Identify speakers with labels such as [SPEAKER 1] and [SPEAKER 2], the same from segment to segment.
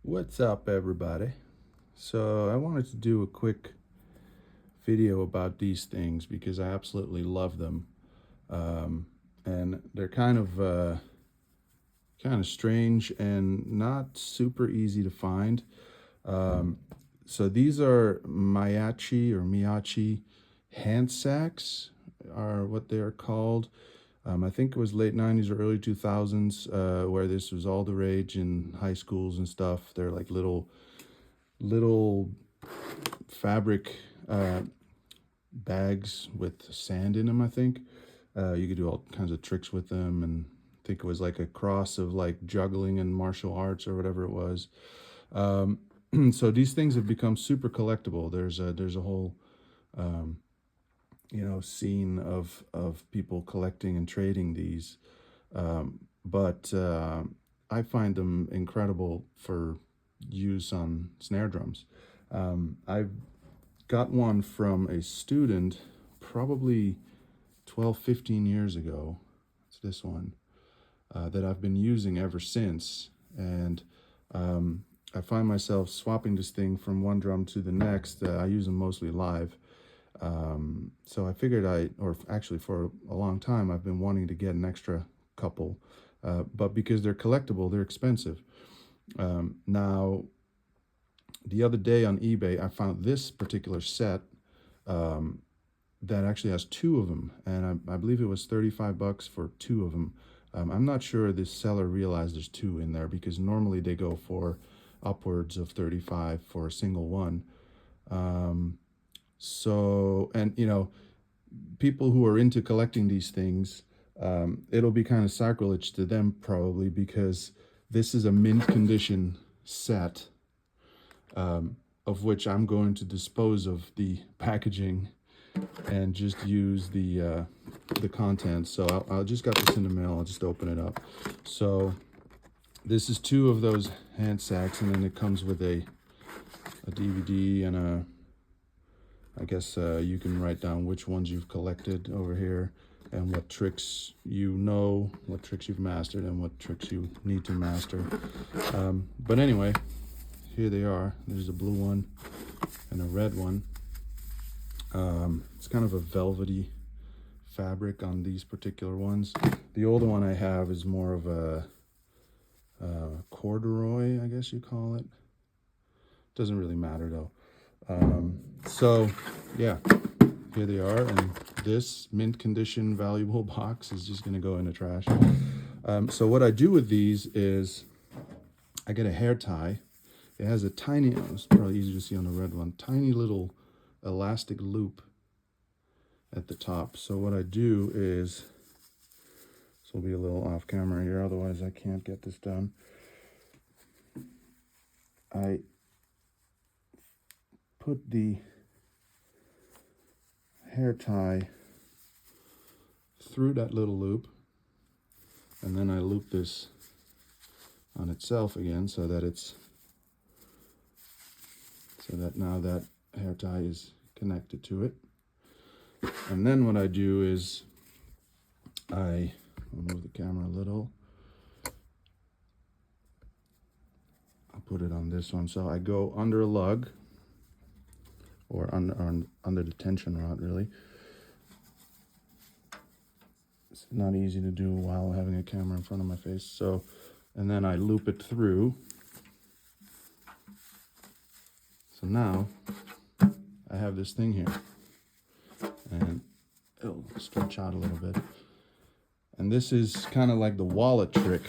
[SPEAKER 1] What's up, everybody? So I wanted to do a quick video about these things because I absolutely love them, and they're kind of strange and not super easy to find. So these are Myachi Hand Sacks are what they are called. I think it was late 90s or early 2000s where this was all the rage in high schools and stuff. They're like little fabric bags with sand in them, I think. You could do all kinds of tricks with them, and I think it was like a cross of like juggling and martial arts or whatever it was. So these things have become super collectible. There's a whole scene of people collecting and trading these, but I find them incredible for use on snare drums. I've got one from a student probably 12-15 years ago. It's this one that I've been using ever since, and I find myself swapping this thing from one drum to the next. I use them mostly live. So I figured or actually for a long time, I've been wanting to get an extra couple, but because they're collectible, they're expensive. Now, the other day on eBay, I found this particular set that actually has two of them, and I believe it was $35 for two of them. I'm not sure this seller realized there's two in there because normally they go for upwards of 35 for a single one. So, and people who are into collecting these things, it'll be kind of sacrilege to them probably because this is a mint condition set, of which I'm going to dispose of the packaging and just use the contents. So I just got this in the mail. I'll just open it up. So this is two of those hand sacks, and then it comes with a DVD and I guess you can write down which ones you've collected over here and what tricks what tricks you've mastered and what tricks you need to master. But anyway, here they are. There's a blue one and a red one. It's kind of a velvety fabric on these particular ones. The older one I have is more of a corduroy, I guess you call it. Doesn't really matter though. So yeah, here they are, and this mint condition valuable box is just going to go in the trash. So what I do with these is I get a hair tie. It has a tiny, it's probably easy to see on the red one, tiny little elastic loop at the top. So what I do is, this will be a little off camera here, otherwise I can't get this done. I put the hair tie through that little loop, and then I loop this on itself again so that now that hair tie is connected to it. And then what I do is I'll move the camera a little. I'll put it on this one. So I go under a lug, or under the tension rod, really. It's not easy to do while having a camera in front of my face. So, and then I loop it through. So now I have this thing here, and it'll stretch out a little bit. And this is kind of like the wallet trick.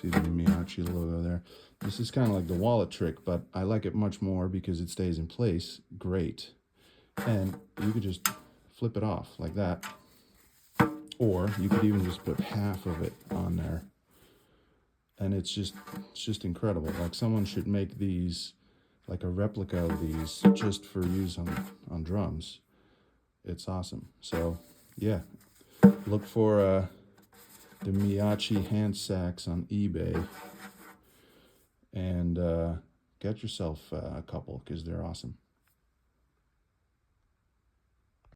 [SPEAKER 1] See the Myachi logo there. This is kind of like the wallet trick, but I like it much more because it stays in place great. And you could just flip it off like that. Or you could even just put half of it on there. And it's just incredible. Like someone should make these, like a replica of these, just for use on drums. It's awesome. So yeah, look for the Myachi Hand Sacks on eBay, and get yourself a couple because they're awesome.